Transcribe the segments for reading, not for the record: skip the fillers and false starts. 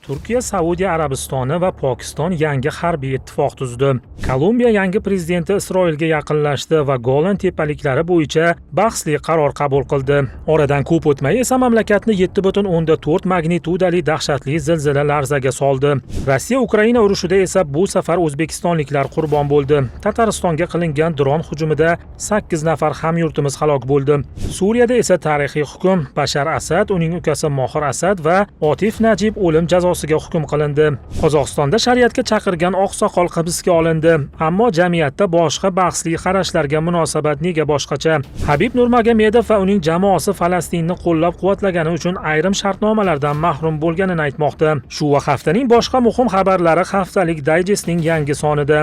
Turkiya, Saudiya Arabistoni va Pokiston yangi harbiy ittifoq tuzdi. Kolumbiya yangi prezidenti Isroilga yaqinlashdi va Golan tepaliklari bo'yicha bahsli qaror qabul qildi. Oradan ko'p o'tmay esa mamlakatni 7.4 magnitudali dahshatli zilzila larzaga soldi. Rossiya Ukraina urushida esa bu safar o'zbekistonliklar qurbon bo'ldi. Tataristonga qilingan dron hujumida 8 nafar hamyurtimiz halok bo'ldi. Suriyada esa tarixiy hukm Bashar Asad, uning ukasi Mohir Asad va Otif Najib o'lim jazosiga hukm qilindi. Qozog'istonda shariatga chaqirgan oqsoqol hibsga olindi, ammo jamiyatda boshqa bahsli qarashlarga munosabat nega boshqacha? Habib Nurmagomedov va uning jamoasi Falastinni qo'llab-quvvatlagani uchun ayrim shartnomalardan mahrum bo'lganini aytmoqda. Shu va haftaning boshqa muhim xabarlari haftalik dayjestning yangi sonida.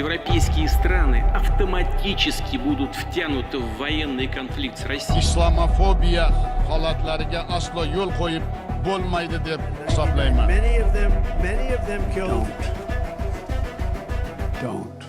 Европейские страны автоматически будут втянуты в военный конфликт с Россией. Islamofobiya holatlariga aslo yo'l qo'yib bo'lmaydi deb hisoblayman. Many of them killed. Don't.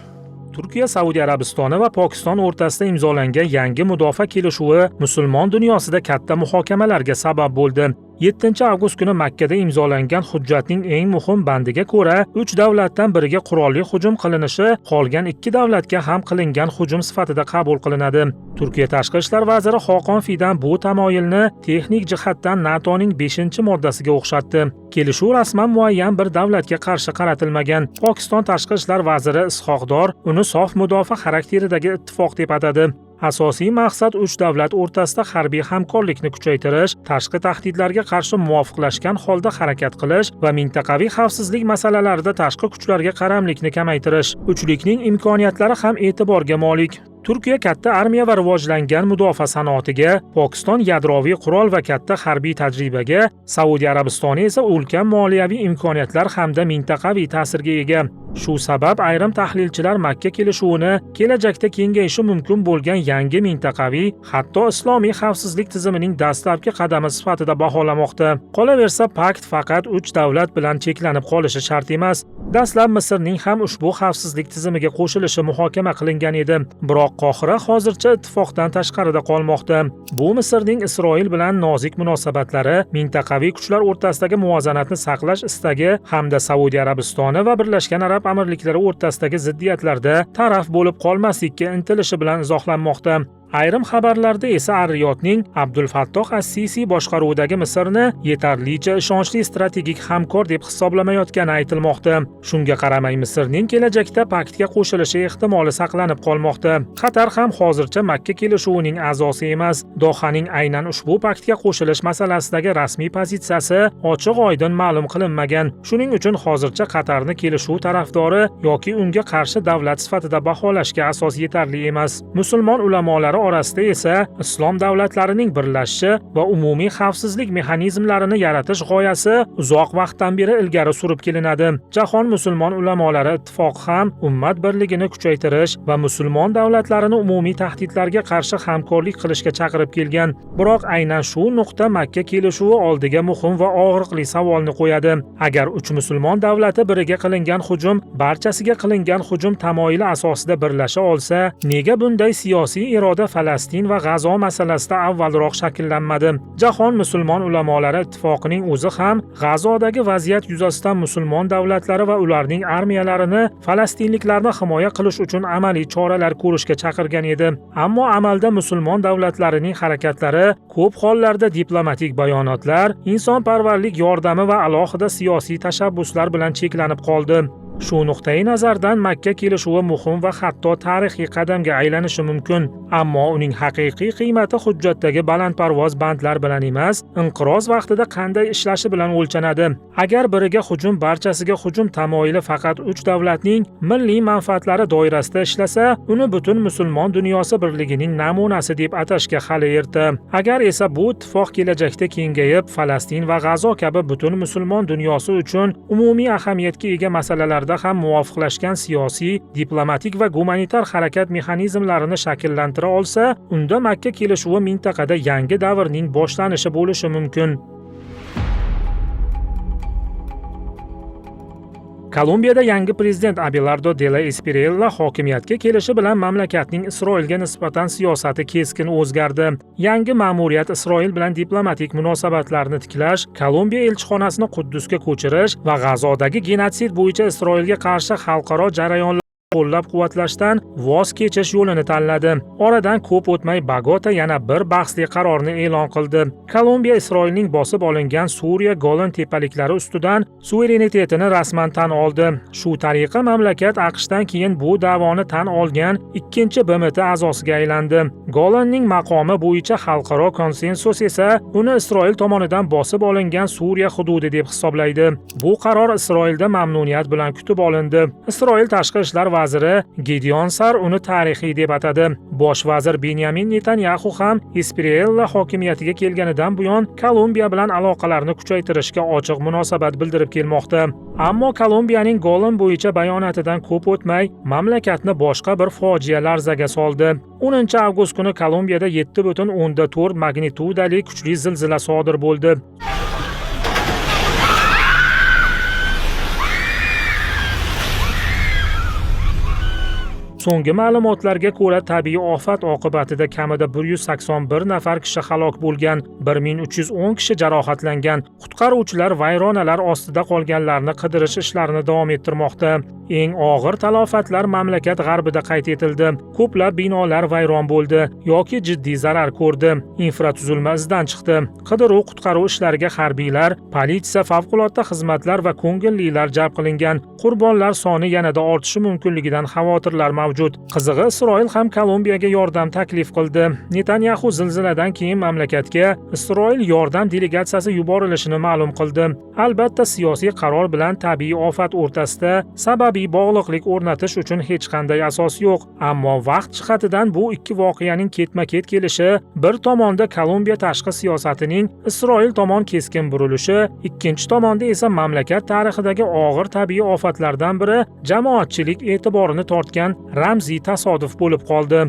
Turkiya, Saudiya Arabistoni va Pokiston o'rtasida imzolangan yangi mudofaa kelishuvi musulmon dunyosida katta muhokamalarga sabab bo'ldi. 7 avgust kuni Makkada imzolangan hujjatning eng muhim bandiga ko'ra, 3 davlatdan biriga qurolli hujum qilinishi qolgan 2 davlatga ham qilingan hujum sifatida qabul qilinadi. Turkiya tashqi ishlar vaziri Xoqon Fidan bu tamoyilni texnik jihatdan NATOning 5-moddasiga o'xshatdi. Kelishuv rasman muayyan bir davlatga qarshi qaratilmagan. Pokiston tashqi ishlar vaziri Ishoqdor uni sof mudofaa xarakteridagi ittifoq deb atadi. Asosiy maqsad 3 davlat o'rtasida harbiy hamkorlikni kuchaytirish, tashqi tahdidlarga qarshi muvofiqlashgan holda harakat qilish va mintaqaviy xavfsizlik masalalarida tashqi kuchlarga qaramlikni kamaytirish. Uchlikning imkoniyatlari ham e'tiborga molik. Turkiya katta armiya va rivojlangan mudofaa sanoatiga, Pokiston yadroviy qurol va katta harbiy tajribaga, Saudiya Arabistoni esa ulkan moliyaviy imkoniyatlar hamda mintaqaviy ta'sirga ega. Shu sabab ayrim tahlilchilar Makka kelishuvini kelajakda kengayishi mumkin bo'lgan yangi mintaqaviy, hatto islomiy xavfsizlik tizimining dastlabki qadami sifatida baholamoqda. Qolaversa, pakt faqat 3 davlat bilan cheklanib qolishi shart emas. Dastlab Misrning ham ushbu xavfsizlik tizimiga qo'shilishi muhokama qilingan edi. Biroq Qohira hozircha ittifoqdan tashqarida qolmoqda. Bu Misrning Isroil bilan nozik munosabatlari, mintaqaviy kuchlar o'rtasidagi muvozanatni saqlash istagi hamda Saudiya Arabistoni va Birlashgan Arab Amirliklari o'rtasidagi ziddiyatlarda taraf bo'lib qolmaslikka intilishi bilan izohlanmoqda. Ayrim xabarlarda esa Ar-Riyodning Abdul Fattoh as-Sisi boshqaruvidagi Misrni yetarlicha ishonchli strategik hamkor deb hisoblamayotgani aytilmoqda. Shunga qaramay Misrning kelajakda paktga qo'shilishi ehtimoli saqlanib qolmoqda. Qatar ham hozircha Makka kelishuvining a'zosi emas. Dohaning aynan ushbu paktga qo'shilish masalasidagi rasmiy pozitsiyasi ochiq-oydin ma'lum qilinmagan. Shuning uchun hozircha Qatarni kelishuv tarafdori yoki unga qarshi davlat sifatida baholashga asos yetarli emas. Musulmon ulamolari orasida esa islom davlatlarining birlashishi va umumiy xavfsizlik mexanizmlarini yaratish g'oyasi uzoq vaqtdan beri ilgari surib kelinadi. Jahon musulmon ulamolari ittifoqi ham ummat birligini kuchaytirish va musulmon davlatlarini umumiy tahdidlarga qarshi hamkorlik qilishga chaqirib kelgan. Biroq aynan shu nuqta Makka kelishuvi oldiga muhim va og'riqli savolni qo'yadi. Agar 3 musulmon davlati biriga qilingan hujum barchasiga qilingan hujum tamoyili asosida birlasha olsa, nega bunday siyosiy iroda Falastin va G'azo masalasida avvalroq shakllanmadi? Jahon musulmon ulamolari ittifoqining o'zi ham G'azodagi vaziyat yuzasidan musulmon davlatlari va ularning armiyalarini falastinliklarni himoya qilish uchun amaliy choralar ko'rishga chaqirgan edi. Ammo amalda musulmon davlatlarining harakatlari ko'p hollarda diplomatik bayonotlar, insonparvarlik yordami va alohida siyosiy tashabbuslar bilan cheklanib qoldi. Shu nuqtai nazardan Makka kelishuvi muhim va hatto tarixiy qadamga aylanishi mumkin, ammo uning haqiqiy qiymati hujjatdagi balandparvoz bandlar bilan emas, inqiroz vaqtida qanday ishlashi bilan o'lchanadi. Agar biriga hujum barchasiga hujum tamoyili faqat 3 davlatning milliy manfaatlari doirasida ishlasa, uni butun musulmon dunyosi birligining namunasi deb atashga hali erta. Agar esa bu ittifoq kelajakda kengayib, Falastin va G'azo kabi butun musulmon dunyosi uchun umumiy ahamiyatga ega masalalar ham muvofiqlashgan siyosiy, diplomatik va gumanitar harakat mexanizmlarini shakllantira olsa, unda Makka kelishuvi mintaqada yangi davrning boshlanishi bo'lishi mumkin. Kolumbiyada yangi prezident Abelardo de la Espriella hokimiyatga kelishi bilan mamlakatning Isroilga nisbatan siyosati keskin o'zgardi. Yangi ma'muriyat Isroil bilan diplomatik munosabatlarni tiklash, Kolumbiya elchixonasini Quddusga ko'chirish va G'azodagi genotsid bo'yicha Isroilga qarshi xalqaro jarayonlar qo'llab-quvvatlashdan voz kechish yo'lini tanladi. Oradan ko'p o'tmay Bogota yana bir bahsli qarorni e'lon qildi. Kolumbiya Isroilning bosib olingan Suriya Golan tepaliklari ustidan suverenitetini rasman tan oldi. Shu tariqa mamlakat AQShdan keyin bu da'voni tan olgan ikkinchi BMT a'zosiga aylandi. Golanning maqomi bo'yicha xalqaro konsensus esa uni Isroil tomonidan bosib olingan Suriya hududi deb hisoblaydi. Bu qaror Isroilda mamnuniyat bilan kutib olindi. Isroil tashqi ishlar vaziri Gideon Sar uni tarixiy deb atadi. Bosh vazir Benyamin Netanyahu ham Espriella hokimiyatiga kelganidan buyon Kolumbiya bilan aloqalarni kuchaytirishga ochiq munosabat bildirib kelmoqda. Ammo Kolumbiyaning Golan bo'yicha bayonotidan ko'p o'tmay mamlakatni boshqa bir fojia larzaga soldi. 10 avgust kuni Kolumbiyada 7.4 magnitudali kuchli zilzila sodir bo'ldi. So'nggi ma'lumotlarga ko'ra, tabiiy ofat oqibatida kamida 181 nafar kishi halok bo'lgan, 1310 kishi jarohatlangan. Qutqaruvchilar vayronalar ostida qolganlarni qidirish ishlarini davom ettirmoqda. Eng og'ir talofatlar mamlakat g'arbida qayd etildi. Ko'plab binolar vayron bo'ldi yoki jiddiy zarar ko'rdi. Infratuzilma izdan chiqdi. Qidiruv-qutqaruv ishlariga harbiylar, politsiya, favqulodda xizmatlar va ko'ngillilar jalb qilingan. Qurbonlar soni yanada ortishi mumkinligidan xavotirlar mavjud. Qizig'i, Isroil ham Kolumbiyaga yordam taklif qildi. Netanyahu zilziladan keyin mamlakatga Isroil yordam delegatsiyasi yuborilishini ma'lum qildi. Albatta, siyosiy qaror bilan tabiiy ofat o'rtasida sababiy bog'liqlik o'rnatish uchun hech qanday asos yo'q. Ammo vaqt jihatidan bu ikki voqeaning ketma-ket kelishi, bir tomonda Kolumbiya tashqi siyosatining Isroil tomon keskin burilishi, ikkinchi tomonda esa mamlakat tarixidagi og'ir tabiiy ofatlardan biri jamoatchilik e'tiborini tortgan ramziy tasodif bo'lib qoldi.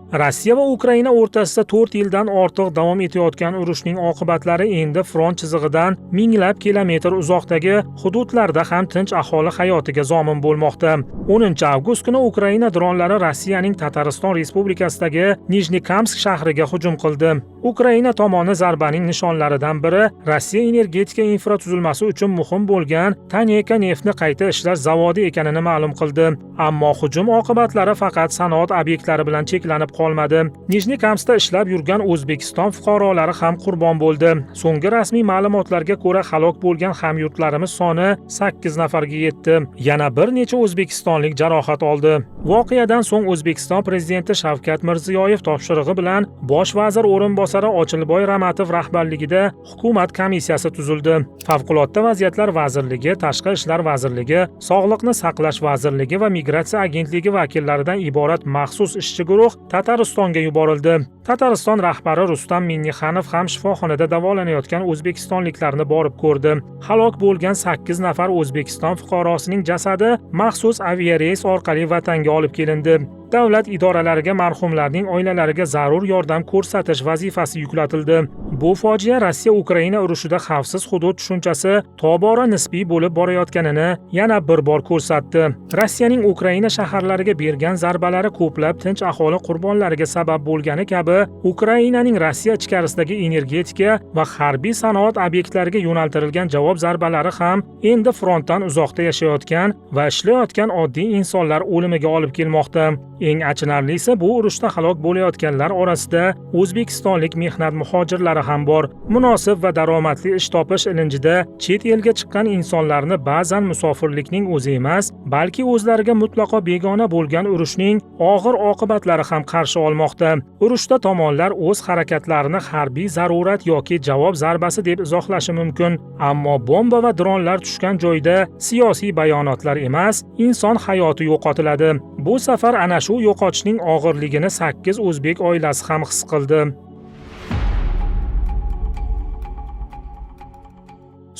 Rossiya va Ukraina o'rtasida 4 yildan ortiq davom etayotgan urushning oqibatlari endi front chizig'idan minglab kilometr uzoqdagi hududlarda ham tinch aholi hayotiga zomin bo'lmoqda. 10 avgust kuni Ukraina dronlari Rossiyaning Tatariston Respublikasidagi Nijnekamsk shahriga hujum qildi. Ukraina tomoni zarbaning nishonlaridan biri Rossiya energetika infratuzilmasi uchun muhim bo'lgan Taneka neftni qayta ishlash zavodi ekanini ma'lum qildi. Ammo hujum oqibatlari faqat sanoat obyektlari bilan cheklanib qolmadi. Nijnekamskda ishlab yurgan O'zbekiston fuqarolari ham qurbon bo'ldi. So'nggi rasmiy ma'lumotlarga ko'ra, halok bo'lgan hamyurtlarimiz soni 8 nafarga yetdi. Yana bir necha o'zbekistonlik jarohat oldi. Voqeadan so'ng O'zbekiston prezidenti Shavkat Mirziyoyev topshirig'i bilan bosh vazir o'rinbosari Ochilboy Ramatov rahbarligida hukumat komissiyasi tuzildi. Favqulodda vaziyatlar vazirligi, Tashqi ishlar vazirligi, Sog'liqni saqlash vazirligi va Migratsiya agentligi vakillaridan iborat maxsus ishchi guruh Tataristonga yuborildi. Tatariston rahbari Rustam Minnixanov ham shifoxonada davolanayotgan o'zbekistonliklarni borib ko'rdi. Halok bo'lgan 8 nafar O'zbekiston fuqarosining jasadi maxsus aviareys orqali vatanga olib kelindi. Davlat idoralariga marhumlarning oilalariga zarur yordam ko'rsatish vazifasi yuklatildi. Bu fojia Rossiya-Ukraina urushida xavfsiz hudud tushunchasi tobora nisbiy bo'lib borayotganini yana bir bor ko'rsatdi. Rossiyaning Ukraina shaharlariga bergan zarbalari ko'plab tinch aholi qurbonlariga sabab bo'lgani kabi, Ukrainaning Rossiya ichkarisidagi energetika va harbiy sanoat obyektlariga yo'naltirilgan javob zarbalari ham endi frontdan uzoqda yashayotgan va ishlayotgan oddiy insonlar o'limiga olib kelmoqda. Eng achinarlisi, bu urushda halok bo'layotganlar orasida o'zbekistonlik mehnat muhojirlari ham bor. Munosib va daromadli ish topish ilinjida chet elga chiqqan insonlarni ba'zan musofirlikning o'zi emas, balki o'zlariga mutlaqo begona bo'lgan urushning og'ir oqibatlari ham qarshi olmoqda. Urushda tomonlar o'z harakatlarini harbiy zarurat yoki javob zarbasi deb izohlashi mumkin, ammo bomba va dronlar tushgan joyda siyosiy bayonotlar emas, inson hayoti yo'qotiladi. Bu safar ana shu yo'qotishning og'irligini 8 o'zbek oilasi ham his qildi.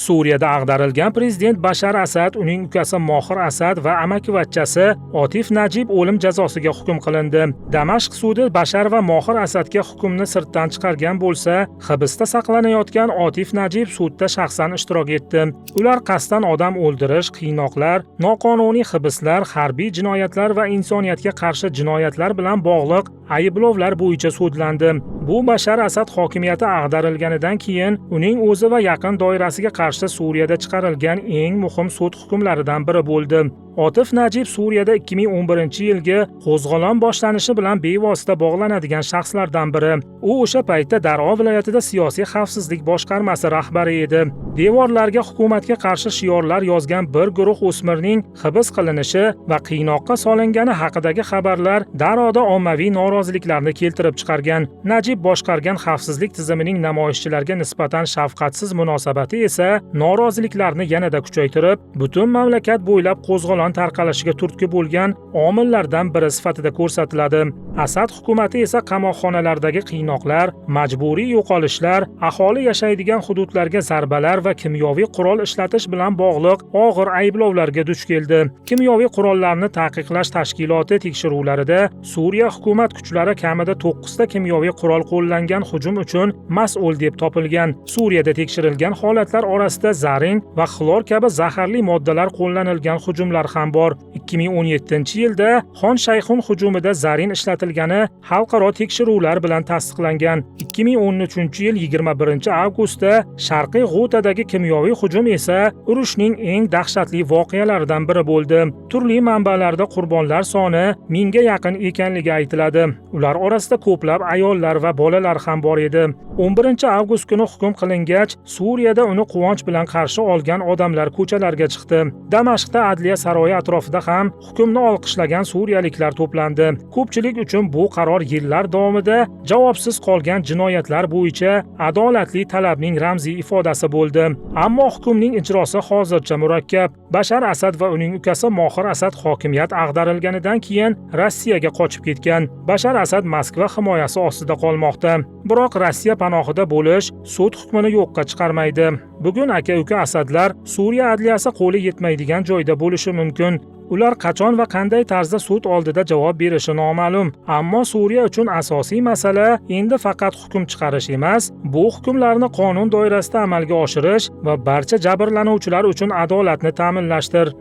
Suriyada ag'darilgan prezident Bashar Asad, uning ukasi Mohir Asad va amakivachchasi Otif Najib o'lim jazosiga hukm qilindi. Damashq sudi Bashar va Mohir Asadga hukmni sirtdan chiqargan bo'lsa, hibsda saqlanayotgan Otif Najib sudda shaxsan ishtirok etdi. Ular qasddan odam o'ldirish, qiynoqlar, noqonuniy hibslar, harbiy jinoyatlar va insoniyatga qarshi jinoyatlar bilan bog'liq ayblovlar bo'yicha sudlandi. Bu Bashar Asad hokimiyati ag'darilganidan keyin uning o'zi va yaqin doirasiga qarshi Suriyada chiqarilgan eng muhim sud hukmlaridan biri bo'ldi. Otif Najib Suriyada 2011-yilgi qo'zg'olon boshlanishi bilan bevosita bog'lanadigan shaxslardan biri. U o'sha paytda Dar'o viloyatida siyosiy xavfsizlik boshqarmasi rahbari edi. Devorlarga hukumatga qarshi shiorlar yozgan bir guruh o'smirning hibs qilinishi va qiynoqqa solingani haqidagi xabarlar Dar'oda ommaviy noroziliklarni keltirib chiqargan. Najib boshqargan xavfsizlik tizimining namoyishchilarga nisbatan shafqatsiz munosabati esa noroziliklarni yanada kuchaytirib, butun mamlakat bo'ylab qo'zg'olon tarqalishiga turtki bo'lgan omillardan biri sifatida ko'rsatiladi. Asad hukumati esa qamoqxonalardagi qiynoqlar, majburiy yo'qolishlar, aholi yashaydigan hududlarga zarbalar va kimyoviy qurol ishlatish bilan bog'liq og'ir ayblovlarga duch keldi. Kimyoviy qurollarni taqiqlash tashkiloti tekshiruvlarida Suriya hukumat kuchlari kamida 9 ta kimyoviy qurol qo'llangan hujum uchun mas'ul deb topilgan. Suriyada tekshirilgan holatlar orasida zarin va xlor kabi zaharli moddalar qo'llanilgan hujumlar ham bor. 2017-yilda Xon Shayxun hujumida zarin ishlatilgani xalqaro tekshiruvlar bilan tasdiqlangan. 2013-yil 21-avgustda Sharqiy G'utadagi kimyoviy hujum esa urushning eng dahshatli voqealaridan biri bo'ldi. Turli manbalarda qurbonlar soni 1000 ga yaqin ekanligi aytiladi. Ular orasida ko'plab ayollar va bolalar ham bor edi. 11-avgust kuni hukm qilingach, Suriyada uni quvonch bilan qarshi olgan odamlar ko'chalarga chiqdi. Damashqda adliya saroyi atrofida ham hukmni olqishlagan suriyaliklar to'plandi. Ko'pchilik uchun bu qaror yillar davomida javobsiz qolgan jinoyatlar bo'yicha adolatli talabning ramziy ifodasi bo'ldi. Ammo hukmning ijrosi hozircha murakkab. Bashar Asad va uning ukasi Mohir Asad hokimiyat ag'darilganidan keyin Rossiyaga qochib ketgan. Bashar Asad Moskva himoyasi ostida qolmoqda. Biroq Rossiya panohida bo'lish sud hukmini yo'qqa chiqarmaydi. Bugun aka-uka Asadlar Suriya adliyasi qo'li yetmaydigan joyda bo'lishi mumkin. Ular qachon va qanday tarzda sud oldida javob berishi noma'lum. Ammo Suriya uchun asosiy masala endi faqat hukm chiqarish emas, bu hukmlarni qonun doirasida amalga oshirish va barcha jabrlanuvchilar uchun adolatni ta'minlashdir.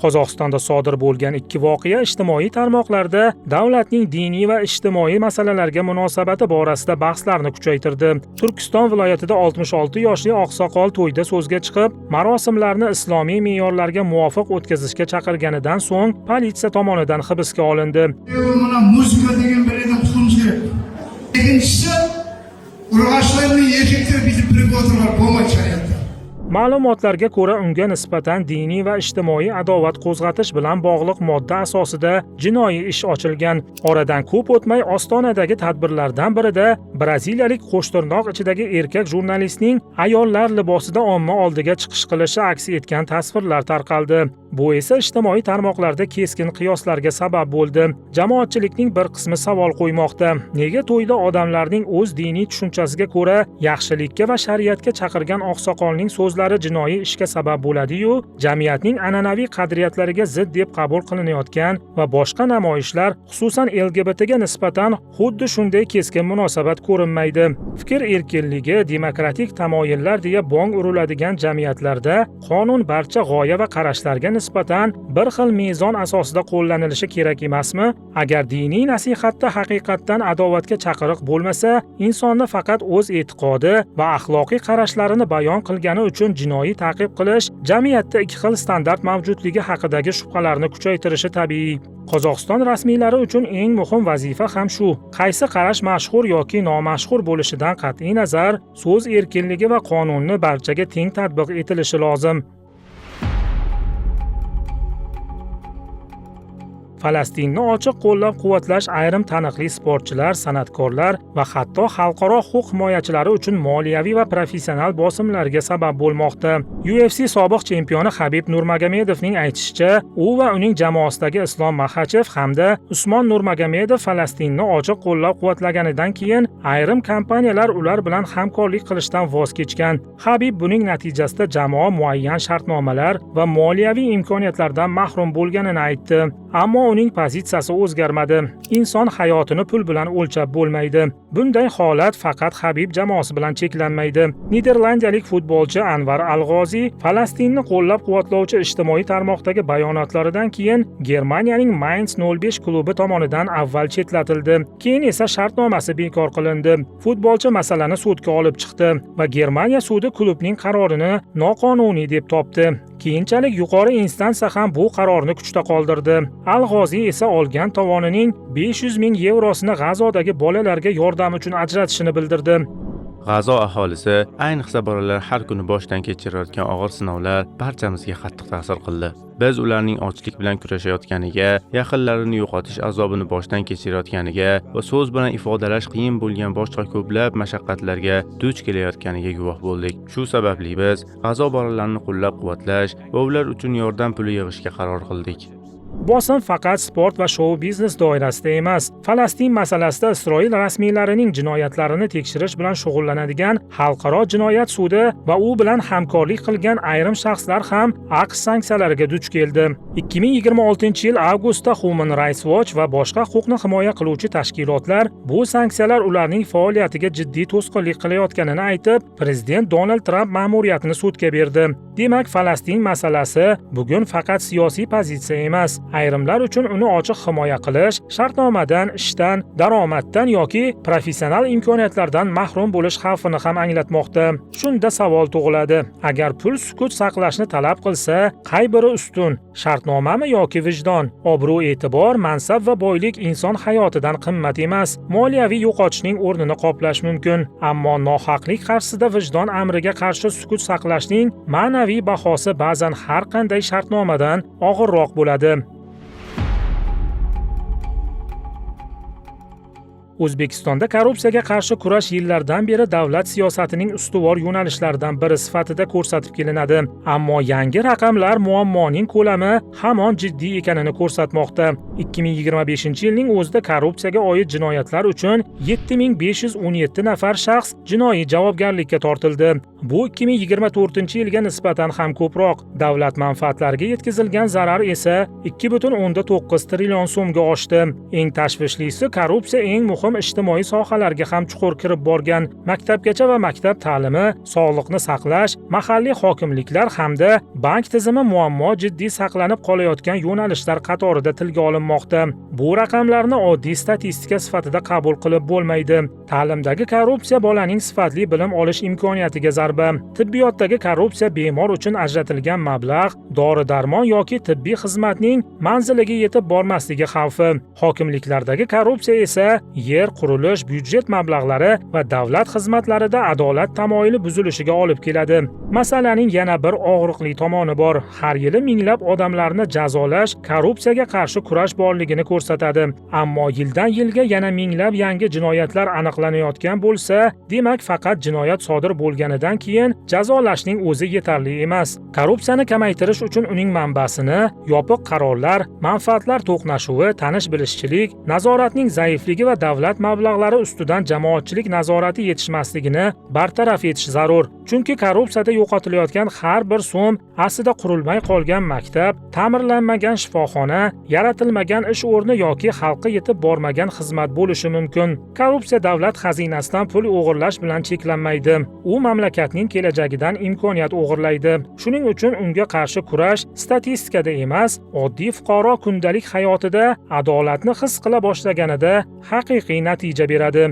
Qozog'istonda sodir bo'lgan ikki voqea ijtimoiy tarmoqlarda davlatning diniy va ijtimoiy masalalarga munosabati borasida bahslarni kuchaytirdi. Turkiston viloyatida 66 yoshli oqsoqol to'yda so'zga chiqib, marosimlarni islomiy me'yorlarga muvofiq o'tkazishga chaqirganidan so'ng politsiya tomonidan hibsga olindi. Mana muzika degan bir edi qutqunchi. Ikkinchisi urg'ashlarning erkaklar bitib prigotrlar bo'lmagan shariatda. Ma'lumotlarga ko'ra, unga nisbatan diniy va ijtimoiy adovat qo'zg'atish bilan bog'liq modda asosida jinoiy ish ochilgan. Oradan ko'p o'tmay Ostonadagi tadbirlardan birida braziliyalik qo'shtirnoq ichidagi erkak jurnalistning ayollar libosida omma oldiga chiqish qilishi aks etgan tasvirlar tarqaldi. Bu esa ijtimoiy tarmoqlarda keskin qiyoslarga sabab bo'ldi. Jamoatchilikning bir qismi savol qo'ymoqda: nega to'yda odamlarning o'z diniy tushunchasiga ko'ra yaxshilikka va shariatga chaqirgan oqsoqolning so'zlari jinoiy ishga sabab bo'ladi-yu, jamiyatning an'anaviy qadriyatlariga zid deb qabul qilinayotgan va boshqa namoyishlar, xususan LGBTga nisbatan xuddi shunday keskin munosabat ko'rinmaydi. Fikr erkinligi, demokratik tamoyillar deya bong uriladigan jamiyatlarda qonun barcha g'oya va qarashlarga nisbatan bir xil mezon asosida qo'llanilishi kerak emasmi? Agar diniy nasihatda haqiqatdan adovatga chaqiriq bo'lmasa, insonni faqat o'z e'tiqodi va axloqiy qarashlarini bayon qilgani uchun jinoiy ta'qib qilish jamiyatda ikki xil standart mavjudligi haqidagi shubhalarni kuchaytirishi tabiiy. Qozog'iston rasmiylari uchun eng muhim vazifa ham shu. Qaysi qarash mashhur yoki nomashhur bo'lishidan qat'iy nazar, so'z erkinligi va qonunni barchaga teng tatbiq etilishi lozim. Falastinni ochiq qo'llab-quvvatlash ayrim taniqli sportchilar, san'atkorlar va hatto xalqaro huquq himoyachilari uchun moliyaviy va professional bosimlarga sabab bo'lmoqda. UFC sobiq chempioni Habib Nurmagomedovning aytishicha, u va uning jamoasidagi Islom Maxachev hamda Usmon Nurmagomedov Falastinni ochiq qo'llab-quvvatlaganidan keyin ayrim kompaniyalar ular bilan hamkorlik qilishdan voz kechgan. Habib buning natijasida jamoa muayyan shartnomalar va moliyaviy imkoniyatlardan mahrum bo'lganini aytdi. Ammo uning pozitsiyasi o'zgarmadi. Inson hayotini pul bilan o'lchab bo'lmaydi. Bunday holat faqat Habib jamoasi bilan cheklanmaydi. Niderlandiyalik futbolchi Anvar Al-G'ozi Falastinni qo'llab-quvvatlovchi ijtimoiy tarmoqdagi bayonotlaridan keyin Germaniyaning Mainz 05 klubi tomonidan avval chetlatildi. Keyin esa shartnomasi bekor qilindi. Futbolchi masalani sudga olib chiqdi va Germaniya sudi klubning qarorini noqonuniy deb topdi. Keyinchalik yuqori instansiya ham bu qarorni kuchda qoldirdi. Al-G'ozi esa olgan tovonining 500 ming yevrosini G'azodagi bolalarga yordam uchun ajratishini bildirdi. G'azo aholisi, ayniqsa bolalar har kuni boshdan kechirayotgan og'ir sinovlar barchamizga qattiq ta'sir qildi. Biz ularning ochlik bilan kurashayotganiga, yaqinlarini yo'qotish azobini boshdan kechirayotganiga va so'z bilan ifodalash qiyin bo'lgan boshqa ko'plab mashaqqatlarga duch kelayotganiga guvoh bo'ldik. Shu sababli biz G'azo bolalarini qo'llab-quvvatlash va ular uchun yordam puli yig'ishga qaror qildik. Bosim faqat sport va shou biznes doirasida emas, Falastin masalasida Isroil rasmiylarining jinoyatlarini tekshirish bilan shug'ullanadigan Xalqaro jinoyat sudi va u bilan hamkorlik qilgan ayrim shaxslar ham AQSh sanksiyalariga duch keldi. 2026-yil avgustda Human Rights Watch va boshqa huquqni himoya qiluvchi tashkilotlar bu sanksiyalar ularning faoliyatiga jiddiy to'sqinlik qilayotganini aytib, prezident Donald Trump ma'muriyatini sudga berdi. Demak, Falastin masalasi bugun faqat siyosiy pozitsiya emas, ayrimlar uchun uni ochiq himoya qilish, shartnomadan, ishdan, daromaddan yoki professional imkoniyatlardan mahrum bo'lish xavfini ham anglatmoqda. Shunda savol tug'iladi: agar pul sukut saqlashni talab qilsa, qay biri ustun? Shartnomami yoki vijdon? Obro', e'tibor, mansab va boylik inson hayotidan qimmat emas. Moliyaviy yo'qotishning o'rnini qoplash mumkin, ammo nohaqlik qarshisida vijdon amriga qarshi sukut saqlashning ma'naviy bahosi ba'zan har qanday shartnomadan og'irroq bo'ladi. O'zbekistonda korrupsiyaga qarshi kurash yillardan beri davlat siyosatining ustuvor yo'nalishlaridan biri sifatida ko'rsatib kelinadi. Ammo yangi raqamlar muammoning ko'lami hamon jiddiy ekanini ko'rsatmoqda. 2025-yilning o'zida korrupsiyaga oid jinoyatlar uchun 7517 nafar shaxs jinoiy javobgarlikka tortildi. Bu 2024-yilga nisbatan ham ko'proq. Davlat manfaatlariga yetkazilgan zarar esa 2,9 trillion so'mga oshdi. Eng tashvishlisi, korrupsiya eng muhim ijtimoiy sohalarga ham chuqur kirib borgan. Maktabgacha va maktab ta'limi, sog'liqni saqlash, mahalliy hokimliklar hamda bank tizimi muammo jiddiy saqlanib qolayotgan yo'nalishlar qatorida tilga olinmoqda. Bu raqamlarni oddiy statistika sifatida qabul qilib bo'lmaydi. Ta'limdagi korrupsiya bolaning sifatli bilim olish imkoniyatiga zarba. Tibbiyotdagi korrupsiya bemor uchun ajratilgan mablag', dori-darmon yoki tibbiy xizmatning manziliga yetib bormasligi xavfi. Hokimliklardagi korrupsiya esa yer, qurilish, byudjet mablag'lari va davlat xizmatlarida adolat tamoyili buzilishiga olib keladi. Masalaning yana bir og'riqli tomoni bor. Har yili minglab odamlarni jazolash korrupsiyaga qarshi kurash borligini ko'rsatadi. Ammo yildan yilga yana minglab yangi jinoyatlar aniqlanayotgan bo'lsa, demak faqat jinoyat sodir bo'lganidan keyin jazolashning o'zi yetarli emas. Korrupsiyani kamaytirish uchun uning manbasini yopiq qarorlar, manfaatlar to'qnashuvi, tanish-bilishchilik, nazoratning zaifligi va davlat mablag'lari ustidan jamoatchilik nazorati yetishmasligini bartaraf etish zarur. Chunki korrupsiyada yo'qotilayotgan har bir so'm aslida qurilmay qolgan maktab, ta'mirlanmagan shifoxona, yaratilmagan ish o'rni yoki xalqqa yetib bormagan xizmat bo'lishi mumkin. Korrupsiya davlat xazinasidan pul o'g'irlash bilan cheklanmaydi. U mamlakatning kelajagidan imkoniyat o'g'irlaydi. Shuning uchun unga qarshi kurash statistikada emas, oddiy fuqaro kundalik hayotida adolatni his qila boshlaganida haqiqiy natija beradi.